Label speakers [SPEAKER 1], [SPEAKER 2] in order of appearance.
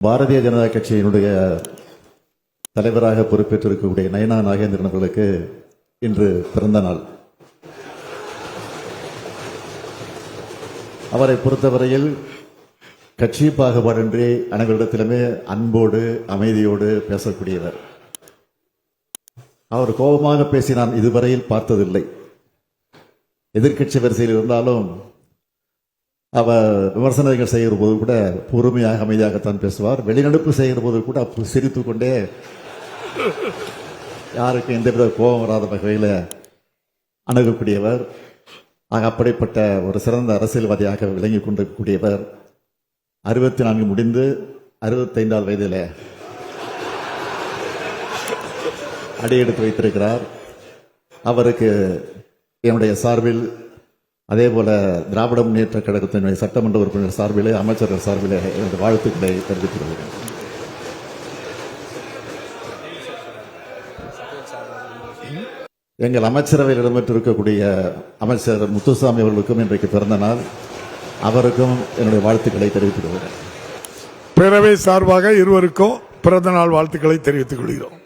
[SPEAKER 1] பாரதிய ஜனதா கட்சியினுடைய தலைவராக பொறுப்பேற்றிருக்கக்கூடிய நயனா நாகேந்திரன் அவர்களுக்கு இன்று பிறந்த நாள். அவரை பொறுத்தவரையில் கட்சி பாகுபாடின்றி அனைவரிடத்திலுமே அன்போடு அமைதியோடு பேசக்கூடியவர். அவர் கோபமாக பேசி நான் இதுவரையில் பார்த்ததில்லை. எதிர்கட்சி வரிசையில் இருந்தாலும் அவர் விமர்சனங்கள் செய்கிற போது கூட பொறுமையாக அமைதியாகத்தான் பேசுவார். வெளிநடப்பு செய்கிற போது கூட சிரித்து கொண்டே யாருக்கும் எந்தவித கோபம் வராத வகையில் அணுகக்கூடியவர். அப்படிப்பட்ட ஒரு சிறந்த அரசியல்வாதியாக விளங்கி கொண்டிருக்கக்கூடியவர் 64 முடிந்து 65வது வயதில் அடியெடுத்து வைத்திருக்கிறார். அவருக்கு என்னுடைய சார்பில், அதே போல திராவிட முன்னேற்ற கழகத்தினுடைய சட்டமன்ற உறுப்பினர் சார்பிலே, அமைச்சர்கள் சார்பிலே என்னுடைய வாழ்த்துக்களை தெரிவித்துக் கொள்கிறேன். எங்கள் அமைச்சரவையில் இடம்பெற்றிருக்கக்கூடிய அமைச்சர் முத்துசாமி அவர்களுக்கும் இன்றைக்கு பிறந்த நாள். அவருக்கும் என்னுடைய வாழ்த்துக்களை தெரிவித்துக் கொள்கிறேன்.
[SPEAKER 2] பேரவை சார்பாக இருவருக்கும் பிறந்த நாள் வாழ்த்துக்களை தெரிவித்துக் கொள்கிறோம்.